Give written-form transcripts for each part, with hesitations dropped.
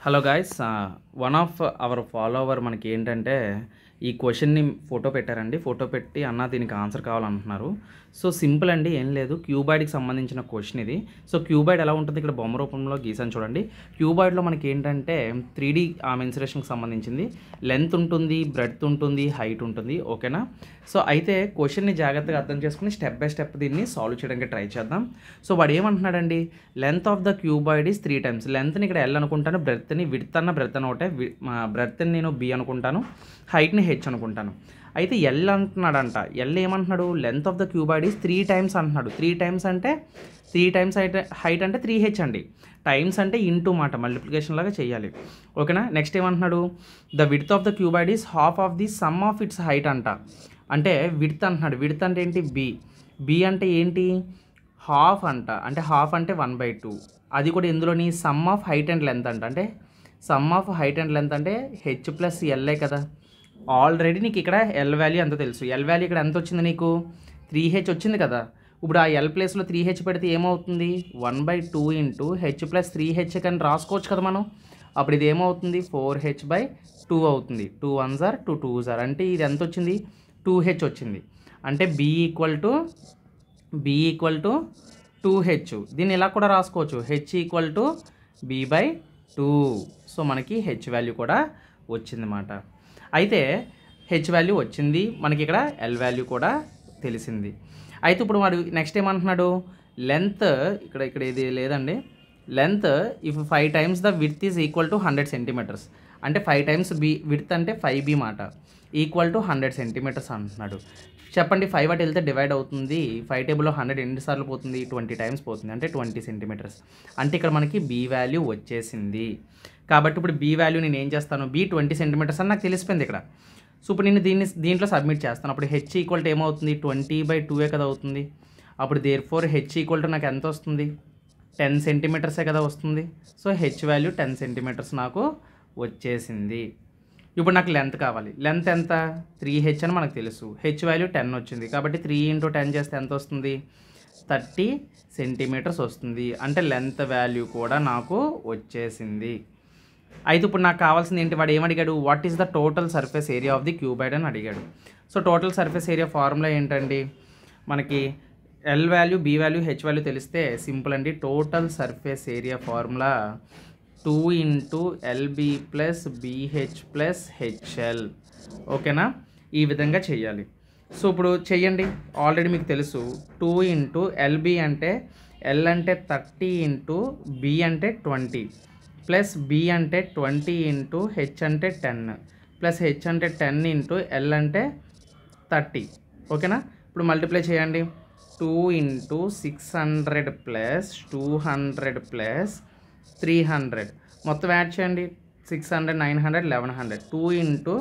Hello guys, one of our follower మనకి ఏంటంటే ఈ క్వశ్చన్ని ఫోటో పెట్టారండి. ఫోటో పెట్టి అన్న దీనికి ఆన్సర్ కావాలంటున్నారు. సో సింపుల్ అండి, ఏం లేదు. క్యూబాయిడ్కి సంబంధించిన క్వశ్చన్ ఇది. సో క్యూబాయిడ్ ఎలా ఉంటుంది ఇక్కడ బొమ్మ రూపంలో గీసాను చూడండి. క్యూబాయిడ్లో మనకి ఏంటంటే 3D మెన్సురేషన్కి సంబంధించింది. లెంత్ ఉంటుంది, బ్రెడ్త్ ఉంటుంది, హైట్ ఉంటుంది. ఓకేనా? సో అయితే క్వశ్చన్ని జాగ్రత్తగా అర్థం చేసుకుని స్టెప్ బై స్టెప్ దీన్ని సాల్వ్ చేయడానికి ట్రై చేద్దాం. సో వాడు ఏమంటున్నాడండి, length of the cuboid is 3 times. లెంత్ని ఇక్కడ ఎల్ అనుకుంటాను, బ్రెడ్త్ని విడ్త్ అని ఒకటే, బ్రెడ్త్ని నేను బి అనుకుంటాను, హైట్ని హెచ్ అనుకుంటాను. అయితే ఎల్ అంటున్నాడంట. ఎల్ ఏమంటున్నాడు, length of the cuboid is 3 times అంటున్నాడు. 3 టైమ్స్ అంటే 3 టైమ్స్ హైట్ అంటే 3h అండి. టైమ్స్ అంటే ఇంటూ మాట, మల్టిప్లికేషన్ లాగా చేయాలి. ఓకేనా? నెక్స్ట్ ఏమంటున్నాడు, the width of the cuboid is half of the some of it's height అంట. అంటే విడ్త్ అంటున్నాడు. విడ్త్ అంటే ఏంటి, బి. బి అంటే ఏంటి, హాఫ్ అంట. అంటే హాఫ్ అంటే 1/2. అది కూడా ఎందులోని sum of height and length అంట. అంటే sum of height and length అంటే హెచ్ ప్లస్ ఎల్ఏ కదా. ఆల్రెడీ నీకు ఇక్కడ ఎల్ వాల్యూ ఎంత తెలుసు. ఎల్ వాల్యూ ఇక్కడ ఎంత వచ్చింది నీకు, 3h వచ్చింది కదా. ఇప్పుడు ఆ ఎల్ ప్లేస్లో 3h పెడితే ఏమవుతుంది, 1/2 ఇంటూ హెచ్ ప్లస్ 3h కానీ రాసుకోవచ్చు కదా మనం. అప్పుడు ఇది ఏమవుతుంది, 4h/2 అవుతుంది. 2 1s are 2 2s are అంటే ఇది ఎంత వచ్చింది, 2h వచ్చింది. అంటే b ఈక్వల్ టు 2h. దీన్ని ఇలా కూడా రాసుకోవచ్చు, h equal to b/2. So మనకి హెచ్ వాల్యూ కూడా వచ్చిందన్నమాట. అయితే హెచ్ వాల్యూ వచ్చింది మనకి, ఇక్కడ ఎల్ వాల్యూ కూడా తెలిసింది. అయితే ఇప్పుడు వాడు నెక్స్ట్ ఏమంటున్నాడు, లెంత్ ఇక్కడ ఇది లేదండి. Length if 5 times the width is equal to 100 centimeters. అంటే 5 టైమ్స్ బి విడ్త్ అంటే 5b మాట, ఈక్వల్ టు 100 సెంటీమీటర్స్ అంటున్నాడు. చెప్పండి, 5 అటు వెళ్తే డివైడ్ అవుతుంది. 5 టేబుల్లో 100 ఎన్నిసార్లు పోతుంది, 20 టైమ్స్ పోతుంది. అంటే 20 సెంటీమీటర్స్. అంటే ఇక్కడ మనకి బి వాల్యూ వచ్చేసింది. కాబట్టి ఇప్పుడు బి వాల్యూ నేను ఏం చేస్తాను, బి 20 సెంటీమీటర్స్ అని నాకు తెలిసిపోయింది ఇక్కడ. సో ఇప్పుడు నేను దీంట్లో సబ్మిట్ చేస్తాను. అప్పుడు హెచ్ ఈక్వల్ టు ఏమవుతుంది, 20/2 కదా అవుతుంది. అప్పుడు దేర్ఫోర్ హెచ్ ఈక్వల్ టు నాకు ఎంత వస్తుంది, 10 సెంటీమీటర్సే కదా వస్తుంది. సో హెచ్ వాల్యూ 10 సెంటీమీటర్స్ నాకు వచ్చేసింది. ఇప్పుడు నాకు లెంత్ కావాలి. లెంత్ ఎంత, 3h అని మనకు తెలుసు. హెచ్ వాల్యూ 10 వచ్చింది. కాబట్టి 3 × 10 చేస్తే ఎంత వస్తుంది, 30 సెంటీమీటర్స్ వస్తుంది. అంటే లెంత్ వాల్యూ కూడా నాకు వచ్చేసింది. అయితే ఇప్పుడు నాకు కావాల్సింది ఏంటి, వాడు ఏమడిగాడు, what is the total surface area of the cuboid అని అడిగాడు. So total surface area formula ఏంటండి, మనకి L value, B value, H value తెలిస్తే సింపుల్ అండి. Total surface area formula 2 × LB + BH + HL. ఓకేనా? ఈ విధంగా చేయాలి. సో ఇప్పుడు చెయ్యండి. ఆల్రెడీ మీకు తెలుసు 2 × LB అంటే L అంటే 30 ఇంటూ B అంటే 20 ప్లస్ B అంటే 20 ఇంటూ H అంటే 10 ప్లస్ H అంటే 10 ఇంటూ L అంటే 30. ఓకేనా? ఇప్పుడు మల్టిప్లై చేయండి. 2 × 600 + 200 + 300 మొత్తం యాడ్ చేయండి. 600 900 1100. 2 ×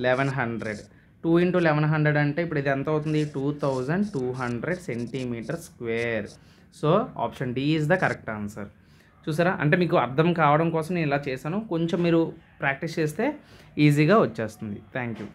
1100. 2 × 1100 అంటే ఇప్పుడు ఇది ఎంత అవుతుంది, 2200 centimeter square. So option D is the correct answer. చూసారా? అంటే మీకు అర్థం కావడం కోసం నేను ఇలా చేశాను. కొంచెం మీరు ప్రాక్టీస్ చేస్తే ఈజీగా వచ్చేస్తుంది. Thank you.